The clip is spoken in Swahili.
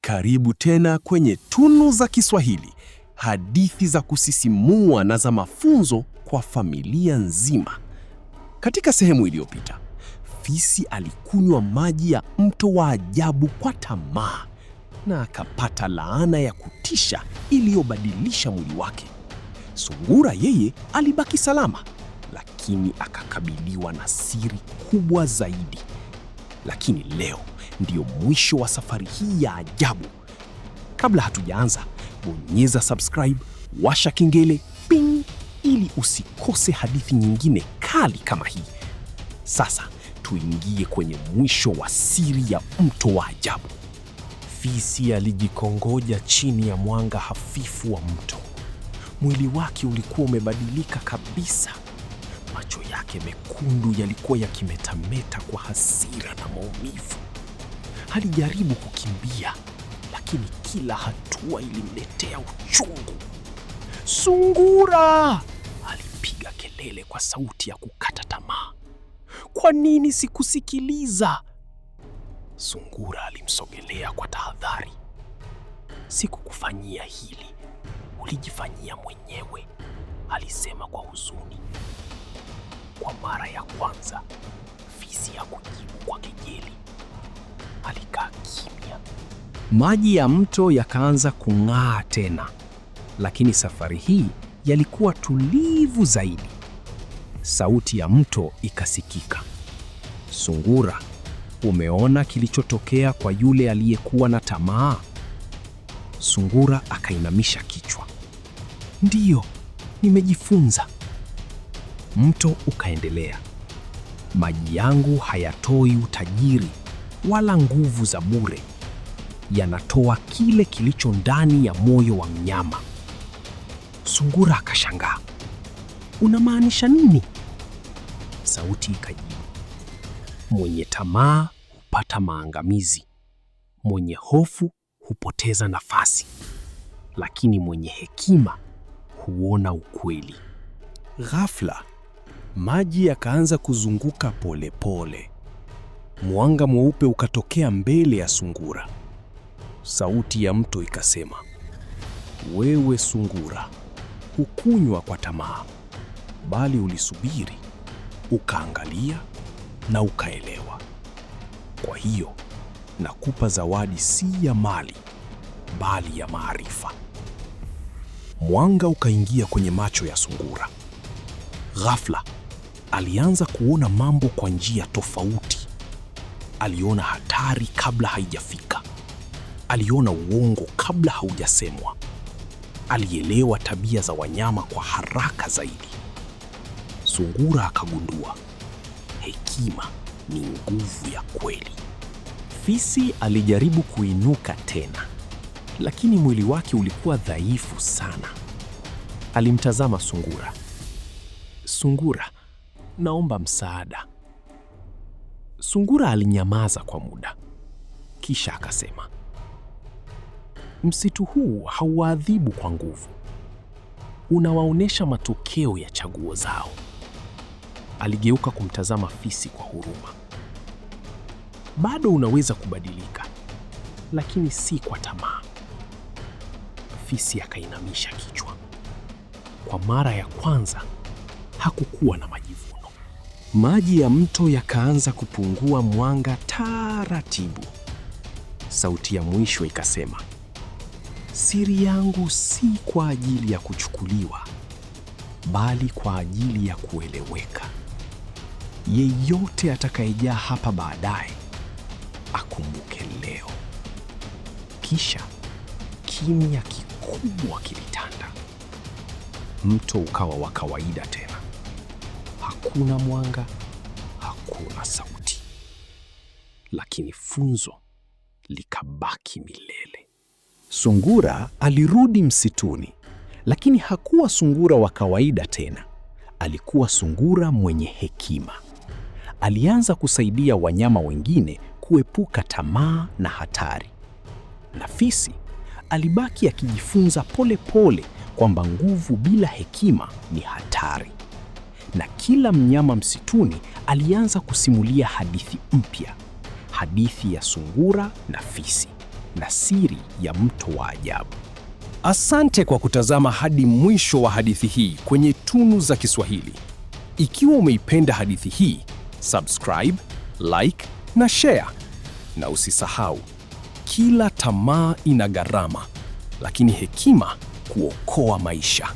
Karibu tena kwenye Tunu za Kiswahili, hadithi za kusisimua na za mafunzo kwa familia nzima. Katika sehemu iliyopita, fisi alikunywa maji ya mto wa ajabu kwa tamaa na akapata laana ya kutisha iliyobadilisha mwili wake. Sungura yeye alibaki salama, lakini akakabiliwa na siri kubwa zaidi. Lakini leo ndio mwisho wa safari hii ya ajabu. Kabla hatujaanza, bonyeza subscribe, washa kengele, ping, ili usikose hadithi nyingine kali kama hii. Sasa tuingie kwenye mwisho wa siri ya mto wa ajabu. Fisi alijikongoja chini ya mwanga hafifu wa mto. Mwili wake ulikuwa umebadilika kabisa. Macho yake mekundu yalikuwa yakimetameta kwa hasira na maumivu. Alijaribu kukimbia, lakini kila hatua ilimletea uchungu. "Sungura!" alipiga kelele kwa sauti ya kukata tamaa. "Kwa nini sikusikiliza?" Sungura alimsogelea kwa tahadhari. "Sikukufanyia hili, ulijifanyia mwenyewe," alisema kwa huzuni. Kwa mara ya kwanza, fisi hakujibu kwa kejeli. Alikaa kimya. Maji ya mto yakaanza kung'aa tena, lakini safari hii yalikuwa tulivu zaidi. Sauti ya mto ikasikika. "Sungura, umeona kilichotokea kwa yule aliyekuwa na tamaa?" Sungura akainamisha kichwa. "Ndiyo, nimejifunza." Mto ukaendelea. "Maji yangu hayatoi utajiri wala nguvu za bure. Yanatoa kile kilicho ndani ya moyo wa mnyama." Sungura akashangaa. "Unamaanisha nini?" Sauti ikajibu. "Mwenye tamaa hupata maangamizi. Mwenye hofu hupoteza nafasi. Lakini mwenye hekima huona ukweli." Ghafla, maji yakaanza kuzunguka polepole. Mwanga mweupe ukatokea mbele ya sungura. Sauti ya mto ikasema, "Wewe sungura, hukunywa kwa tamaa, bali ulisubiri, ukaangalia na ukaelewa. Kwa hiyo, nakupa zawadi si ya mali, bali ya maarifa." Mwanga ukaingia kwenye macho ya sungura. Ghafla, alianza kuona mambo kwa njia tofauti. Aliona hatari kabla haijafika. Aliona uongo kabla haujasemwa. Alielewa tabia za wanyama kwa haraka zaidi. Sungura akagundua, hekima ni nguvu ya kweli. Fisi alijaribu kuinuka tena, lakini mwili wake ulikuwa dhaifu sana. Alimtazama sungura. "Sungura, naomba msaada." Sungura alinyamaza kwa muda, kisha akasema, "Msitu huu hauadhibu kwa nguvu. Unawaonesha matokeo ya chaguo zao." Aligeuka kumtazama fisi kwa huruma. "Bado unaweza kubadilika, lakini si kwa tamaa." Fisi akainamisha kichwa. Kwa mara ya kwanza hakukuwa na majivuno. Maji ya mto yakaanza kupungua mwanga taratibu. Sauti ya mwisho ikasema, "Siri yangu si kwa ajili ya kuchukuliwa, bali kwa ajili ya kueleweka. Yeyote atakayejaa hapa baadaye, akumbuke leo." Kisha kimya kikubwa kilitanda. Mto ukawa wa kawaida tena. Hakuna mwanga, hakuna sauti. Lakini funzo likabaki milele. Sungura alirudi msituni, lakini hakuwa sungura wa kawaida tena. Alikuwa sungura mwenye hekima. Alianza kusaidia wanyama wengine kuepuka tamaa na hatari. Na fisi alibaki akijifunza pole kwamba nguvu bila hekima ni hatari. Na kila mnyama msituni alianza kusimulia hadithi mpya, hadithi ya sungura na fisi, na siri ya mto wa ajabu. Asante kwa kutazama hadi mwisho wa hadithi hii kwenye Tunu za Kiswahili. Ikiwa umeipenda hadithi hii, subscribe, like na share. Na usisahau, kila tamaa ina gharama, lakini hekima huokoa maisha.